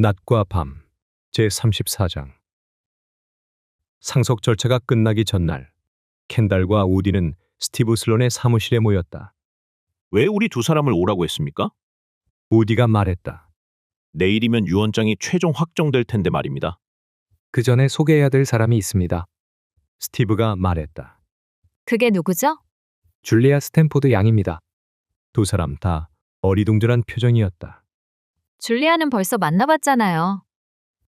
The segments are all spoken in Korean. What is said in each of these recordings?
낮과 밤 제34장. 상속 절차가 끝나기 전날 켄달과 우디는 스티브 슬론의 사무실에 모였다. 왜 우리 두 사람을 오라고 했습니까? 우디가 말했다. 내일이면 유언장이 최종 확정될 텐데 말입니다. 그 전에 소개해야 될 사람이 있습니다. 스티브가 말했다. 그게 누구죠? 줄리아 스탠포드 양입니다. 두 사람 다 어리둥절한 표정이었다. 줄리아는 벌써 만나봤잖아요.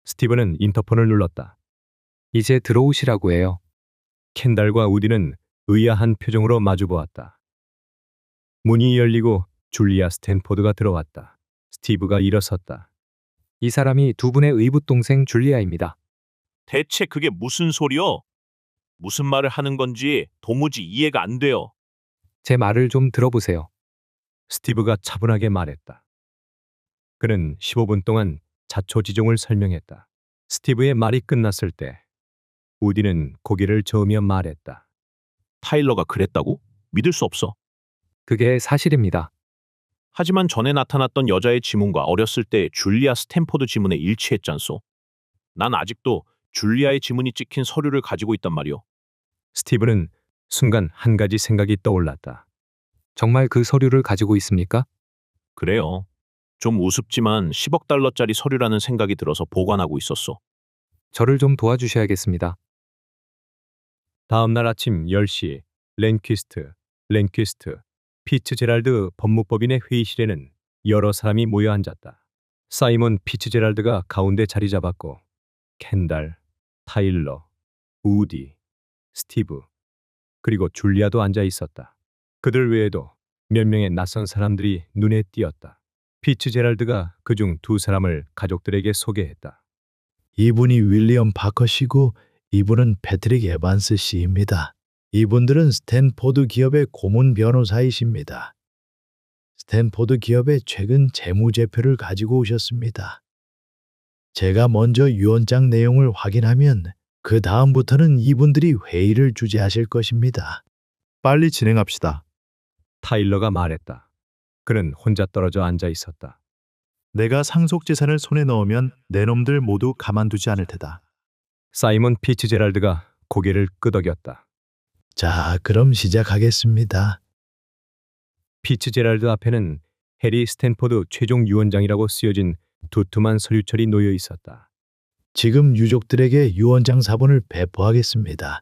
스티브는 인터폰을 눌렀다. 이제 들어오시라고 해요. 켄달과 우디는 의아한 표정으로 마주보았다. 문이 열리고 줄리아 스탠포드가 들어왔다. 스티브가 일어섰다. 이 사람이 두 분의 의붓 동생 줄리아입니다. 대체 그게 무슨 소리요? 무슨 말을 하는 건지 도무지 이해가 안 돼요. 제 말을 좀 들어보세요. 스티브가 차분하게 말했다. 그는 15분 동안 자초지종을 설명했다. 스티브의 말이 끝났을 때 우디는 고개를 저으며 말했다. 타일러가 그랬다고? 믿을 수 없어. 그게 사실입니다. 하지만 전에 나타났던 여자의 지문과 어렸을 때 줄리아 스탠포드 지문에 일치했잖소. 난 아직도 줄리아의 지문이 찍힌 서류를 가지고 있단 말이오. 스티브는 순간 한 가지 생각이 떠올랐다. 정말 그 서류를 가지고 있습니까? 그래요. 좀 우습지만 10억 달러짜리 서류라는 생각이 들어서 보관하고 있었소. 저를 좀 도와주셔야겠습니다. 다음 날 아침 10시 랭퀴스트, 피츠제랄드 법무법인의 회의실에는 여러 사람이 모여 앉았다. 사이먼 피츠제랄드가 가운데 자리 잡았고 켄달, 타일러, 우디, 스티브, 그리고 줄리아도 앉아 있었다. 그들 외에도 몇 명의 낯선 사람들이 눈에 띄었다. 피츠제랄드가 그중 두 사람을 가족들에게 소개했다. 이분이 윌리엄 파커 씨고 이분은 패트릭 에반스 씨입니다. 이분들은 스탠포드 기업의 고문 변호사이십니다. 스탠포드 기업의 최근 재무제표를 가지고 오셨습니다. 제가 먼저 유언장 내용을 확인하면 그 다음부터는 이분들이 회의를 주재하실 것입니다. 빨리 진행합시다. 타일러가 말했다. 그는 혼자 떨어져 앉아 있었다. 내가 상속재산을 손에 넣으면 내 놈들 모두 가만두지 않을 테다. 사이먼 피츠제랄드가 고개를 끄덕였다. 자, 그럼 시작하겠습니다. 피츠제랄드 앞에는 해리 스탠포드 최종 유언장이라고 쓰여진 두툼한 서류철이 놓여 있었다. 지금 유족들에게 유언장 사본을 배포하겠습니다.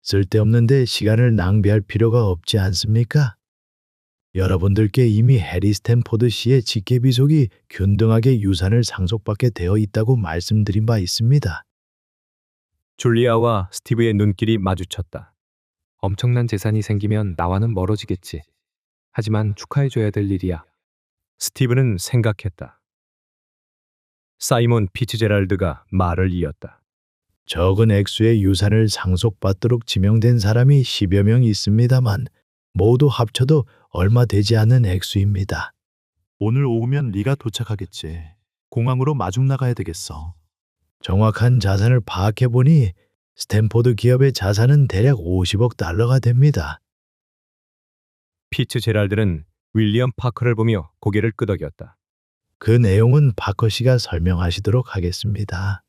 쓸데없는데 시간을 낭비할 필요가 없지 않습니까? 여러분들께 이미 해리 스탠포드 씨의 직계비속이 균등하게 유산을 상속받게 되어 있다고 말씀드린 바 있습니다. 줄리아와 스티브의 눈길이 마주쳤다. 엄청난 재산이 생기면 나와는 멀어지겠지. 하지만 축하해줘야 될 일이야. 스티브는 생각했다. 사이먼 피츠제랄드가 말을 이었다. 적은 액수의 유산을 상속받도록 지명된 사람이 10여 명 있습니다만 모두 합쳐도 얼마 되지 않는 액수입니다. 오늘 오후면 네가 도착하겠지. 공항으로 마중 나가야 되겠어. 정확한 자산을 파악해보니 스탠포드 기업의 자산은 대략 50억 달러가 됩니다. 피츠제랄드는 윌리엄 파커를 보며 고개를 끄덕였다. 그 내용은 파커 씨가 설명하시도록 하겠습니다.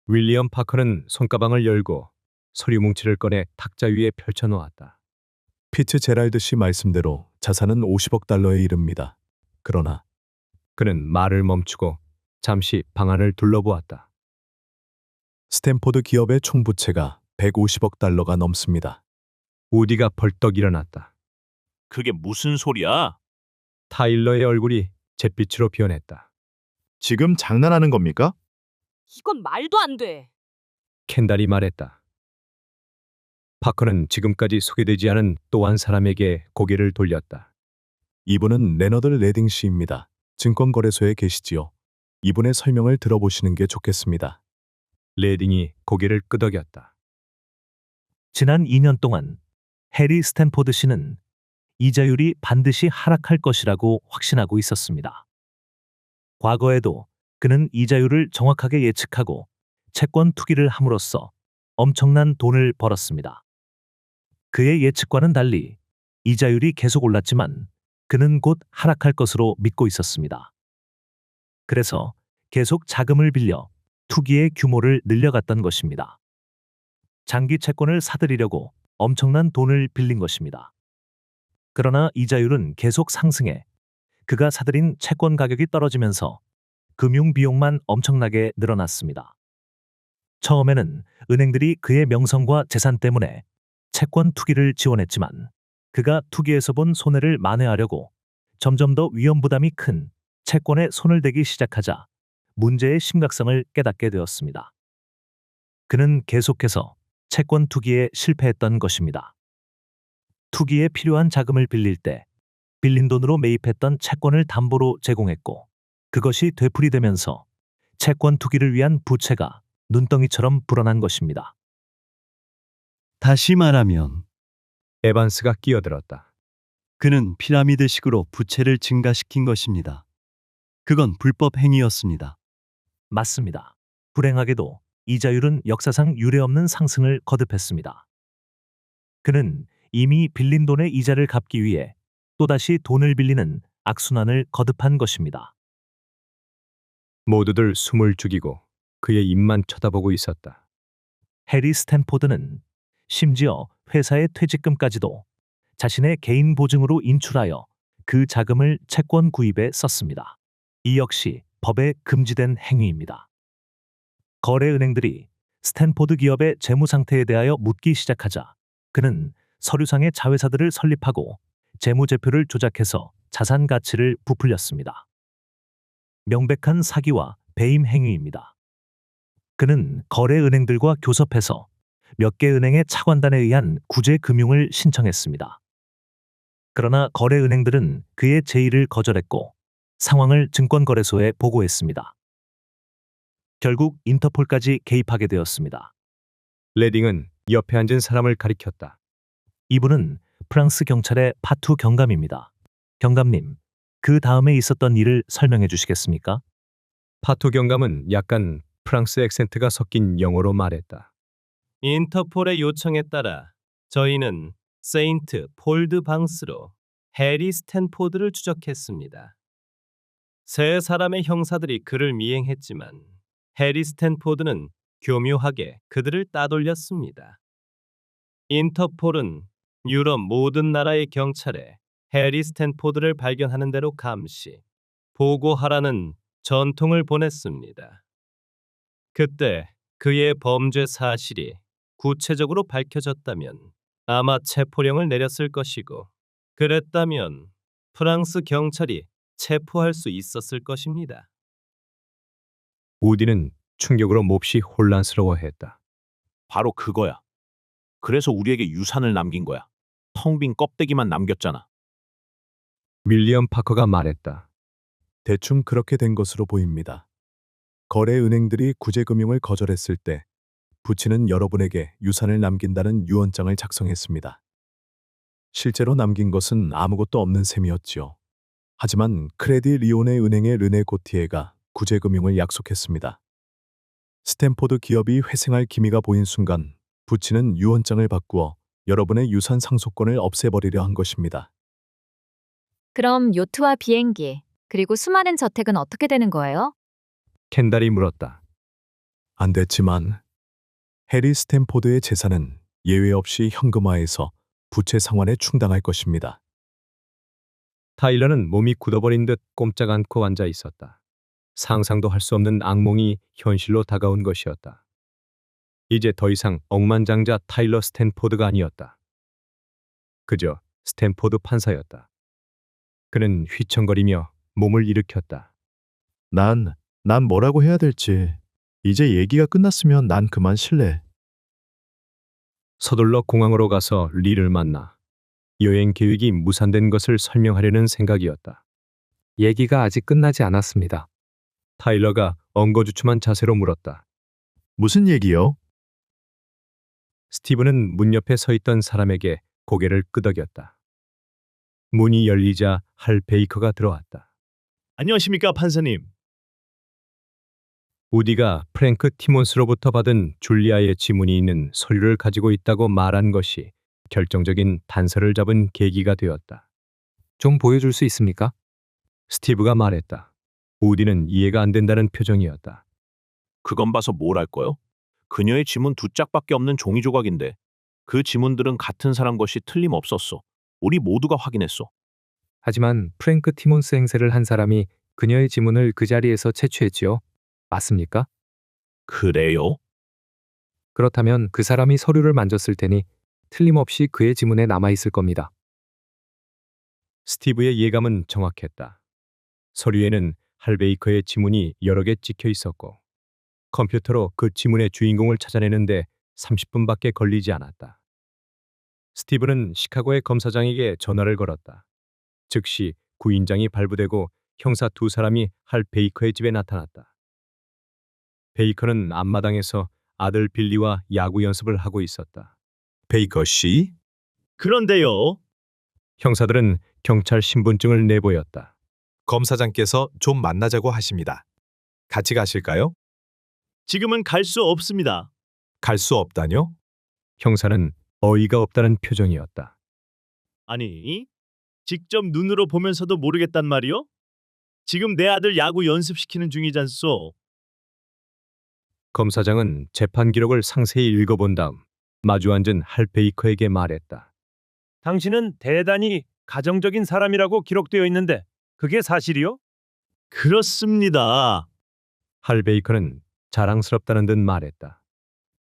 윌리엄 파커는 손가방을 열고 서류 뭉치를 꺼내 탁자 위에 펼쳐놓았다. 피츠제랄드 씨 말씀대로 자산은 50억 달러에 이릅니다. 그러나 그는 말을 멈추고 잠시 방안을 둘러보았다. 스탠포드 기업의 총부채가 150억 달러가 넘습니다. 우디가 벌떡 일어났다. 그게 무슨 소리야? 타일러의 얼굴이 잿빛으로 변했다. 지금 장난하는 겁니까? 이건 말도 안 돼. 켄달이 말했다. 파커는 지금까지 소개되지 않은 또 한 사람에게 고개를 돌렸다. 이분은 레너드 레딩 씨입니다. 증권거래소에 계시지요. 이분의 설명을 들어보시는 게 좋겠습니다. 레딩이 고개를 끄덕였다. 지난 2년 동안 해리 스탠포드 씨는 이자율이 반드시 하락할 것이라고 확신하고 있었습니다. 과거에도 그는 이자율을 정확하게 예측하고 채권 투기를 함으로써 엄청난 돈을 벌었습니다. 그의 예측과는 달리 이자율이 계속 올랐지만 그는 곧 하락할 것으로 믿고 있었습니다. 그래서 계속 자금을 빌려 투기의 규모를 늘려갔던 것입니다. 장기 채권을 사들이려고 엄청난 돈을 빌린 것입니다. 그러나 이자율은 계속 상승해 그가 사들인 채권 가격이 떨어지면서 금융 비용만 엄청나게 늘어났습니다. 처음에는 은행들이 그의 명성과 재산 때문에 채권 투기를 지원했지만 그가 투기에서 본 손해를 만회하려고 점점 더 위험 부담이 큰 채권에 손을 대기 시작하자 문제의 심각성을 깨닫게 되었습니다. 그는 계속해서 채권 투기에 실패했던 것입니다. 투기에 필요한 자금을 빌릴 때 빌린 돈으로 매입했던 채권을 담보로 제공했고 그것이 되풀이되면서 채권 투기를 위한 부채가 눈덩이처럼 불어난 것입니다. 다시 말하면 에반스가 끼어들었다. 그는 피라미드식으로 부채를 증가시킨 것입니다. 그건 불법 행위였습니다. 맞습니다. 불행하게도 이자율은 역사상 유례없는 상승을 거듭했습니다. 그는 이미 빌린 돈의 이자를 갚기 위해 또다시 돈을 빌리는 악순환을 거듭한 것입니다. 모두들 숨을 죽이고 그의 입만 쳐다보고 있었다. 해리 스탠포드는 심지어 회사의 퇴직금까지도 자신의 개인 보증으로 인출하여 그 자금을 채권 구입에 썼습니다. 이 역시 법에 금지된 행위입니다. 거래은행들이 스탠포드 기업의 재무 상태에 대하여 묻기 시작하자 그는 서류상의 자회사들을 설립하고 재무제표를 조작해서 자산 가치를 부풀렸습니다. 명백한 사기와 배임 행위입니다. 그는 거래은행들과 교섭해서 몇 개 은행의 차관단에 의한 구제 금융을 신청했습니다. 그러나 거래은행들은 그의 제의를 거절했고 상황을 증권거래소에 보고했습니다. 결국 인터폴까지 개입하게 되었습니다. 레딩은 옆에 앉은 사람을 가리켰다. 이분은 프랑스 경찰의 파투 경감입니다. 경감님, 그 다음에 있었던 일을 설명해 주시겠습니까? 파투 경감은 약간 프랑스 액센트가 섞인 영어로 말했다. 인터폴의 요청에 따라 저희는 세인트 폴드 방스로 해리 스탠포드를 추적했습니다. 세 사람의 형사들이 그를 미행했지만 해리 스탠포드는 교묘하게 그들을 따돌렸습니다. 인터폴은 유럽 모든 나라의 경찰에 해리 스탠포드를 발견하는 대로 감시, 보고하라는 전통을 보냈습니다. 그때 그의 범죄 사실이 구체적으로 밝혀졌다면 아마 체포령을 내렸을 것이고 그랬다면 프랑스 경찰이 체포할 수 있었을 것입니다. 우디는 충격으로 몹시 혼란스러워했다. 바로 그거야. 그래서 우리에게 유산을 남긴 거야. 텅 빈 껍데기만 남겼잖아. 윌리엄 파커가 말했다. 대충 그렇게 된 것으로 보입니다. 거래은행들이 구제금융을 거절했을 때 부치는 여러분에게 유산을 남긴다는 유언장을 작성했습니다. 실제로 남긴 것은 아무것도 없는 셈이었지요. 하지만 크레디 리오네 은행의 르네 고티에가 구제금융을 약속했습니다. 스탠포드 기업이 회생할 기미가 보인 순간 부치는 유언장을 바꾸어 여러분의 유산 상속권을 없애버리려 한 것입니다. 그럼 요트와 비행기, 그리고 수많은 저택은 어떻게 되는 거예요? 켄달이 물었다. 안 됐지만 해리 스탠포드의 재산은 예외 없이 현금화해서 부채 상환에 충당할 것입니다. 타일러는 몸이 굳어버린 듯 꼼짝 않고 앉아 있었다. 상상도 할 수 없는 악몽이 현실로 다가온 것이었다. 이제 더 이상 억만장자 타일러 스탠포드가 아니었다. 그저 스탠포드 판사였다. 그는 휘청거리며 몸을 일으켰다. 난 뭐라고 해야 될지. 이제 얘기가 끝났으면 난 그만 쉴래. 서둘러 공항으로 가서 리를 만나 여행 계획이 무산된 것을 설명하려는 생각이었다. 얘기가 아직 끝나지 않았습니다. 타일러가 엉거주춤한 자세로 물었다. 무슨 얘기요? 스티븐은 문 옆에 서 있던 사람에게 고개를 끄덕였다. 문이 열리자 할 베이커가 들어왔다. 안녕하십니까, 판사님. 우디가 프랭크 티몬스로부터 받은 줄리아의 지문이 있는 서류를 가지고 있다고 말한 것이 결정적인 단서를 잡은 계기가 되었다. 좀 보여줄 수 있습니까? 스티브가 말했다. 우디는 이해가 안 된다는 표정이었다. 그건 봐서 뭘 할 거요? 그녀의 지문 두 짝밖에 없는 종이 조각인데 그 지문들은 같은 사람 것이 틀림없었어. 우리 모두가 확인했어. 하지만 프랭크 티몬스 행세를 한 사람이 그녀의 지문을 그 자리에서 채취했지요. 맞습니까? 그래요? 그렇다면 그 사람이 서류를 만졌을 테니 틀림없이 그의 지문에 남아 있을 겁니다. 스티브의 예감은 정확했다. 서류에는 할 베이커의 지문이 여러 개 찍혀 있었고 컴퓨터로 그 지문의 주인공을 찾아내는데 30분밖에 걸리지 않았다. 스티브는 시카고의 검사장에게 전화를 걸었다. 즉시 구인장이 발부되고 형사 두 사람이 할 베이커의 집에 나타났다. 베이커는 앞마당에서 아들 빌리와 야구 연습을 하고 있었다. 베이커 씨? 그런데요. 형사들은 경찰 신분증을 내보였다. 검사장께서 좀 만나자고 하십니다. 같이 가실까요? 지금은 갈 수 없습니다. 갈 수 없다뇨? 형사는 어이가 없다는 표정이었다. 아니, 직접 눈으로 보면서도 모르겠단 말이요? 지금 내 아들 야구 연습시키는 중이잖소. 검사장은 재판 기록을 상세히 읽어본 다음 마주 앉은 할 베이커에게 말했다. 당신은 대단히 가정적인 사람이라고 기록되어 있는데 그게 사실이요? 그렇습니다. 할 베이커는 자랑스럽다는 듯 말했다.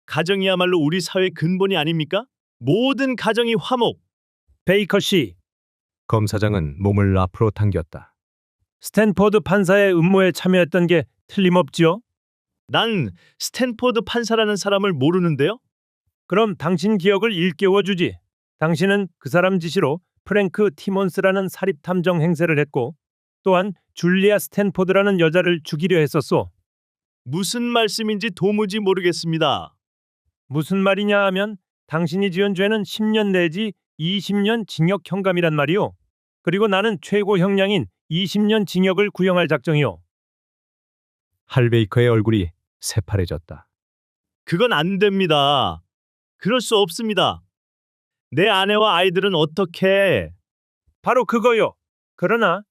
가정이야말로 우리 사회 근본이 아닙니까? 모든 가정이 화목. 베이커 씨, 검사장은 몸을 앞으로 당겼다. 스탠퍼드 판사의 음모에 참여했던 게 틀림없지요? 난 스탠포드 판사라는 사람을 모르는데요. 그럼 당신 기억을 일깨워 주지. 당신은 그 사람 지시로 프랭크 티몬스라는 사립 탐정 행세를 했고 또한 줄리아 스탠포드라는 여자를 죽이려 했었소. 무슨 말씀인지 도무지 모르겠습니다. 무슨 말이냐 하면 당신이 지은 죄는 10년 내지 20년 징역 형감이란 말이오. 그리고 나는 최고 형량인 20년 징역을 구형할 작정이오. 할 베이커의 얼굴이 새파래졌다. 그건 안 됩니다. 그럴 수 없습니다. 내 아내와 아이들은 어떻게... 바로 그거요. 그러나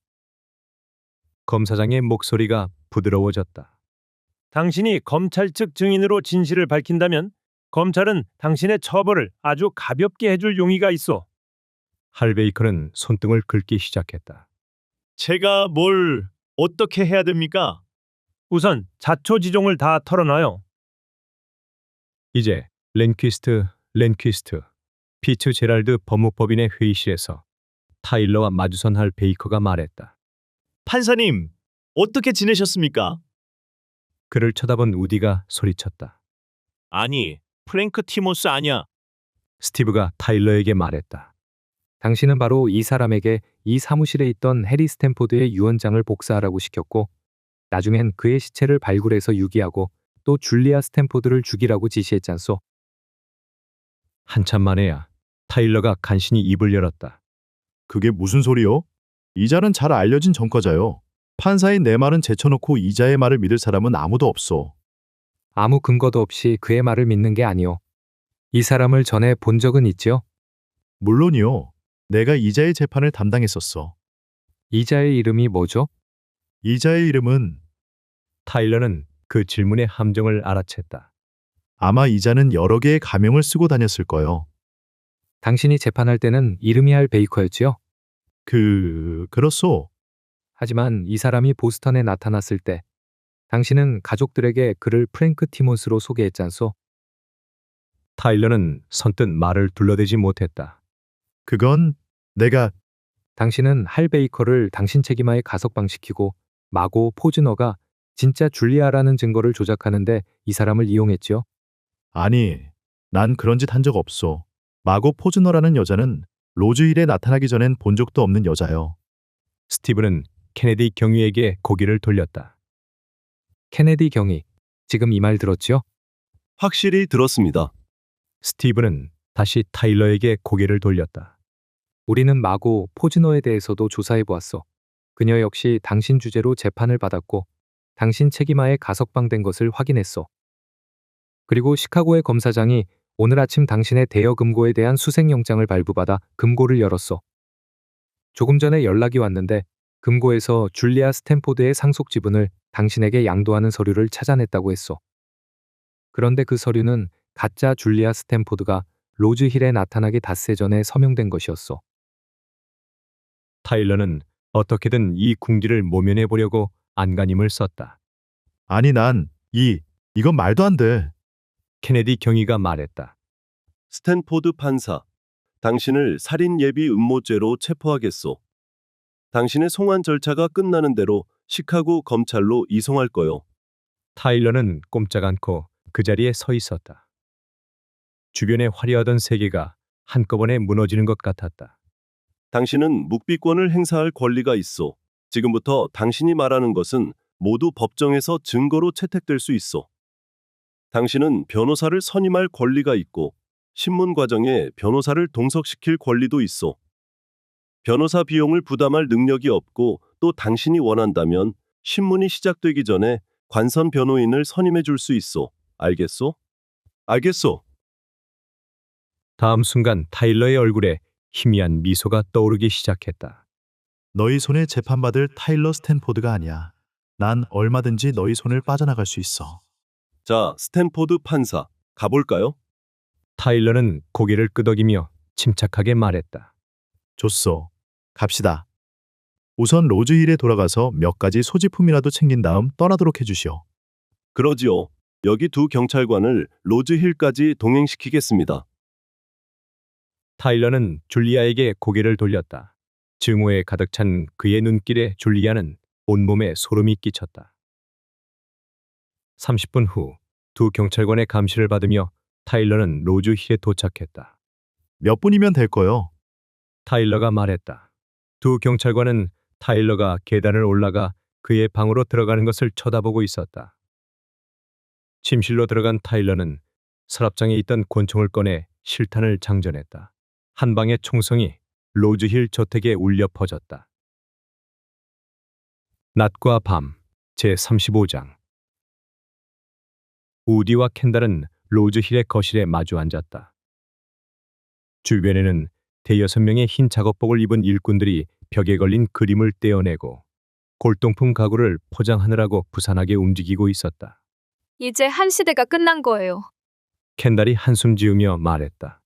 검사장의 목소리가 부드러워졌다. 당신이 검찰 측 증인으로 진실을 밝힌다면 검찰은 당신의 처벌을 아주 가볍게 해줄 용의가 있어. 할 베이커는 손등을 긁기 시작했다. 제가 뭘 어떻게 해야 됩니까? 우선 자초지종을 다 털어놔요. 이제 렌퀴스트, 피츠 제랄드 법무법인의 회의실에서 타일러와 마주선 할 베이커가 말했다. 판사님, 어떻게 지내셨습니까? 그를 쳐다본 우디가 소리쳤다. 아니, 프랭크 티몬스 아니야. 스티브가 타일러에게 말했다. 당신은 바로 이 사람에게 이 사무실에 있던 해리 스탠포드의 유언장을 복사하라고 시켰고 나중엔 그의 시체를 발굴해서 유기하고 또 줄리아 스탠포드를 죽이라고 지시했잖소. 한참 만에야 타일러가 간신히 입을 열었다. 그게 무슨 소리요? 이자는 잘 알려진 전과자요. 판사인 내 말은 제쳐놓고 이자의 말을 믿을 사람은 아무도 없어. 아무 근거도 없이 그의 말을 믿는 게 아니오. 이 사람을 전에 본 적은 있지요? 물론이요. 내가 이자의 재판을 담당했었어. 이자의 이름이 뭐죠? 이자의 이름은 타일러는 그 질문의 함정을 알아챘다. 아마 이자는 여러 개의 가명을 쓰고 다녔을 거요. 당신이 재판할 때는 이름이 할 베이커였지요? 그렇소. 하지만 이 사람이 보스턴에 나타났을 때 당신은 가족들에게 그를 프랭크 티몬스로 소개했잖소. 타일러는 선뜻 말을 둘러대지 못했다. 그건 내가 당신은 할 베이커를 당신 책임하에 가석방시키고 마고 포즈너가 진짜 줄리아라는 증거를 조작하는데 이 사람을 이용했지요. 아니, 난 그런 짓 한 적 없어. 마고 포즈너라는 여자는 로즈힐에 나타나기 전엔 본 적도 없는 여자요. 스티브는 케네디 경위에게 고개를 돌렸다. 케네디 경위, 지금 이 말 들었지요? 확실히 들었습니다. 스티브는 다시 타일러에게 고개를 돌렸다. 우리는 마고 포즈너에 대해서도 조사해 보았어. 그녀 역시 당신 주재로 재판을 받았고 당신 책임하에 가석방된 것을 확인했어. 그리고 시카고의 검사장이 오늘 아침 당신의 대여 금고에 대한 수색영장을 발부받아 금고를 열었어. 조금 전에 연락이 왔는데 금고에서 줄리아 스탠포드의 상속 지분을 당신에게 양도하는 서류를 찾아냈다고 했소. 그런데 그 서류는 가짜 줄리아 스탠포드가 로즈힐에 나타나기 닷새 전에 서명된 것이었소. 타일러는 어떻게든 이 궁지를 모면해 보려고 안간힘을 썼다. 아니 이건 말도 안 돼. 케네디 경위가 말했다. 스탠포드 판사, 당신을 살인 예비 음모죄로 체포하겠소. 당신의 송환 절차가 끝나는 대로 시카고 검찰로 이송할 거요. 타일러는 꼼짝 않고 그 자리에 서 있었다. 주변에 화려하던 세계가 한꺼번에 무너지는 것 같았다. 당신은 묵비권을 행사할 권리가 있어. 지금부터 당신이 말하는 것은 모두 법정에서 증거로 채택될 수 있어. 당신은 변호사를 선임할 권리가 있고 신문 과정에 변호사를 동석시킬 권리도 있어. 변호사 비용을 부담할 능력이 없고 또 당신이 원한다면 신문이 시작되기 전에 관선 변호인을 선임해 줄 수 있어. 알겠소? 알겠소. 다음 순간 타일러의 얼굴에 희미한 미소가 떠오르기 시작했다. 너희 손에 재판받을 타일러 스탠포드가 아니야. 난 얼마든지 너희 손을 빠져나갈 수 있어. 자, 스탠포드 판사, 가볼까요? 타일러는 고개를 끄덕이며 침착하게 말했다. 좋소. 갑시다. 우선 로즈힐에 돌아가서 몇 가지 소지품이라도 챙긴 다음 떠나도록 해주시오. 그러지요. 여기 두 경찰관을 로즈힐까지 동행시키겠습니다. 타일러는 줄리아에게 고개를 돌렸다. 증오에 가득 찬 그의 눈길에 줄리아는 온몸에 소름이 끼쳤다. 30분 후 두 경찰관의 감시를 받으며 타일러는 로즈힐에 도착했다. 몇 분이면 될 거요. 타일러가 말했다. 두 경찰관은 타일러가 계단을 올라가 그의 방으로 들어가는 것을 쳐다보고 있었다. 침실로 들어간 타일러는 서랍장에 있던 권총을 꺼내 실탄을 장전했다. 한 방의 총성이 로즈힐 저택에 울려 퍼졌다. 낮과 밤 제35장. 우디와 켄달은 로즈힐의 거실에 마주 앉았다. 주변에는 대여섯 명의 흰 작업복을 입은 일꾼들이 벽에 걸린 그림을 떼어내고 골동품 가구를 포장하느라고 부산하게 움직이고 있었다. 이제 한 시대가 끝난 거예요. 켄달이 한숨 지으며 말했다.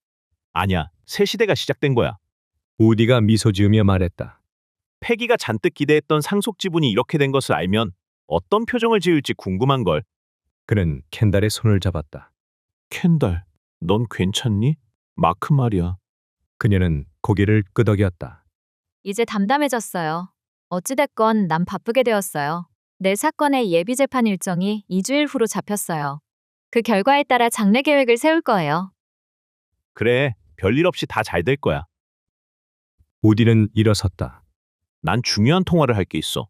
아니야, 새 시대가 시작된 거야. 우디가 미소 지으며 말했다. 패기가 잔뜩 기대했던 상속 지분이 이렇게 된 것을 알면 어떤 표정을 지을지 궁금한 걸. 그는 켄달의 손을 잡았다. 켄달, 넌 괜찮니? 마크 말이야. 그녀는 고개를 끄덕였다. 이제 담담해졌어요. 어찌됐건 난 바쁘게 되었어요. 내 사건의 예비 재판 일정이 2주일 후로 잡혔어요. 그 결과에 따라 장래 계획을 세울 거예요. 그래, 별일 없이 다 잘 될 거야. 우디는 일어섰다. 난 중요한 통화를 할 게 있어.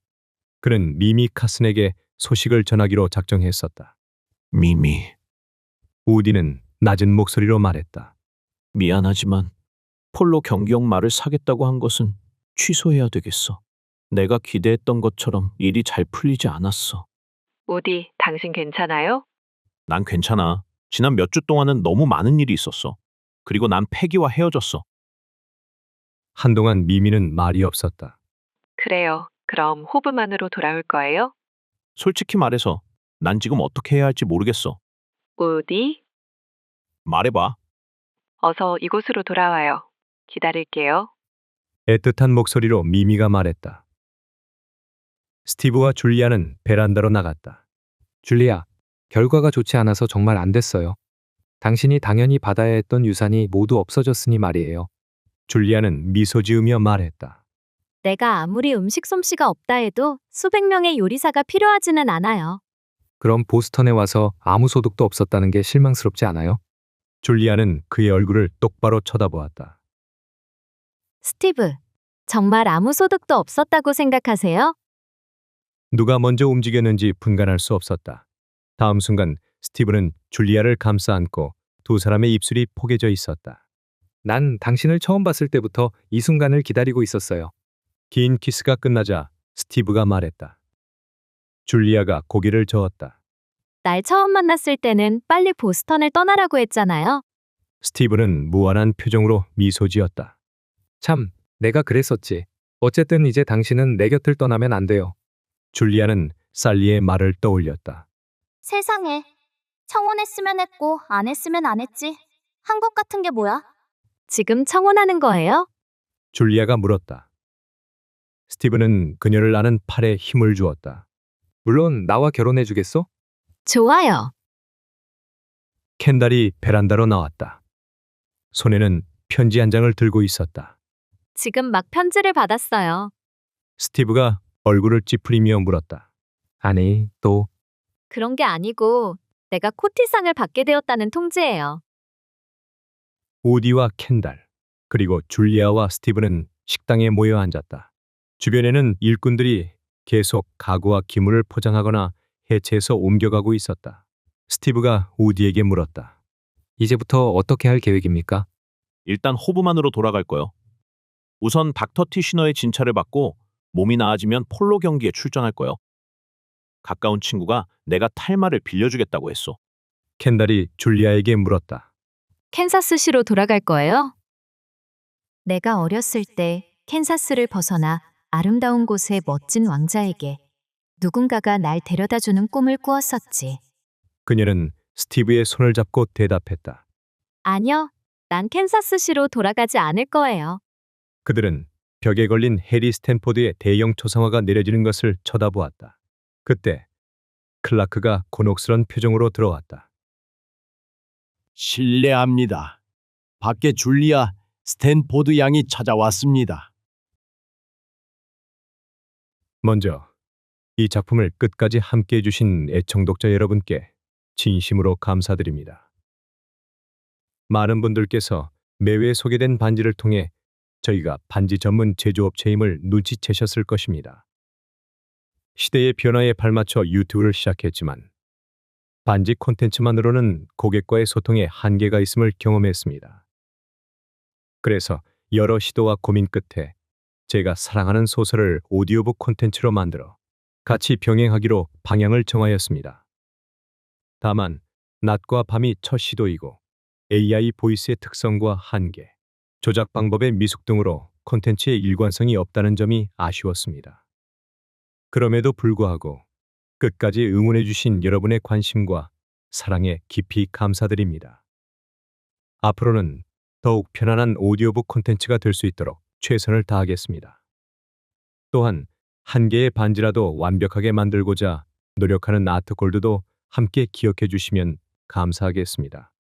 그는 미미 카슨에게 소식을 전하기로 작정했었다. 미미, 우디는 낮은 목소리로 말했다. 미안하지만 폴로 경기용 말을 사겠다고 한 것은 취소해야 되겠어. 내가 기대했던 것처럼 일이 잘 풀리지 않았어. 우디, 당신 괜찮아요? 난 괜찮아. 지난 몇 주 동안은 너무 많은 일이 있었어. 그리고 난 패기와 헤어졌어. 한동안 미미는 말이 없었다. 그래요. 그럼 호브만으로 돌아올 거예요? 솔직히 말해서 난 지금 어떻게 해야 할지 모르겠어. 우디, 말해봐. 어서 이곳으로 돌아와요. 기다릴게요. 애틋한 목소리로 미미가 말했다. 스티브와 줄리아는 베란다로 나갔다. 줄리아, 결과가 좋지 않아서 정말 안 됐어요. 당신이 당연히 받아야 했던 유산이 모두 없어졌으니 말이에요. 줄리아는 미소 지으며 말했다. 내가 아무리 음식 솜씨가 없다 해도 수백 명의 요리사가 필요하지는 않아요. 그럼 보스턴에 와서 아무 소득도 없었다는 게 실망스럽지 않아요? 줄리아는 그의 얼굴을 똑바로 쳐다보았다. 스티브, 정말 아무 소득도 없었다고 생각하세요? 누가 먼저 움직였는지 분간할 수 없었다. 다음 순간 스티브는 줄리아를 감싸 안고 두 사람의 입술이 포개져 있었다. 난 당신을 처음 봤을 때부터 이 순간을 기다리고 있었어요. 긴 키스가 끝나자 스티브가 말했다. 줄리아가 고개를 저었다. 날 처음 만났을 때는 빨리 보스턴을 떠나라고 했잖아요. 스티브는 무한한 표정으로 미소 지었다. 참, 내가 그랬었지. 어쨌든 이제 당신은 내 곁을 떠나면 안 돼요. 줄리아는 살리의 말을 떠올렸다. 세상에. 청혼했으면 했고 안 했으면 안 했지. 한국 같은 게 뭐야? 지금 청혼하는 거예요? 줄리아가 물었다. 스티브는 그녀를 안은 팔에 힘을 주었다. 물론 나와 결혼해 주겠어? 좋아요. 켄달이 베란다로 나왔다. 손에는 편지 한 장을 들고 있었다. 지금 막 편지를 받았어요. 스티브가 얼굴을 찌푸리며 물었다. 아니, 또 그런 게 아니고 내가 코티상을 받게 되었다는 통지예요. 우디와 켄달, 그리고 줄리아와 스티브는 식당에 모여 앉았다. 주변에는 일꾼들이 계속 가구와 기물을 포장하거나 해체해서 옮겨가고 있었다. 스티브가 우디에게 물었다. 이제부터 어떻게 할 계획입니까? 일단 호브만으로 돌아갈 거요. 우선 닥터 티시너의 진찰을 받고 몸이 나아지면 폴로 경기에 출전할 거요. 가까운 친구가 내가 탈 말을 빌려주겠다고 했소. 켄달이 줄리아에게 물었다. 캔사스시로 돌아갈 거예요? 내가 어렸을 때 캔사스를 벗어나 아름다운 곳의 멋진 왕자에게 누군가가 날 데려다 주는 꿈을 꾸었었지. 그녀는 스티브의 손을 잡고 대답했다. 아니요, 난 캔사스시로 돌아가지 않을 거예요. 그들은 벽에 걸린 해리 스탠포드의 대형 초상화가 내려지는 것을 쳐다보았다. 그때 클라크가 곤혹스런 표정으로 들어왔다. 실례합니다. 밖에 줄리아 스탠포드 양이 찾아왔습니다. 먼저 이 작품을 끝까지 함께해 주신 애청독자 여러분께 진심으로 감사드립니다. 많은 분들께서 매회 소개된 반지를 통해 저희가 반지 전문 제조업체임을 눈치채셨을 것입니다. 시대의 변화에 발맞춰 유튜브를 시작했지만 반지 콘텐츠만으로는 고객과의 소통에 한계가 있음을 경험했습니다. 그래서 여러 시도와 고민 끝에 제가 사랑하는 소설을 오디오북 콘텐츠로 만들어 같이 병행하기로 방향을 정하였습니다. 다만 낮과 밤이 첫 시도이고 AI 보이스의 특성과 한계, 조작 방법의 미숙 등으로 콘텐츠의 일관성이 없다는 점이 아쉬웠습니다. 그럼에도 불구하고 끝까지 응원해 주신 여러분의 관심과 사랑에 깊이 감사드립니다. 앞으로는 더욱 편안한 오디오북 콘텐츠가 될 수 있도록 최선을 다하겠습니다. 또한 한 개의 반지라도 완벽하게 만들고자 노력하는 아트골드도 함께 기억해 주시면 감사하겠습니다.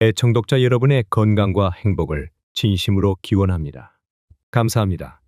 애청독자 여러분의 건강과 행복을 진심으로 기원합니다. 감사합니다.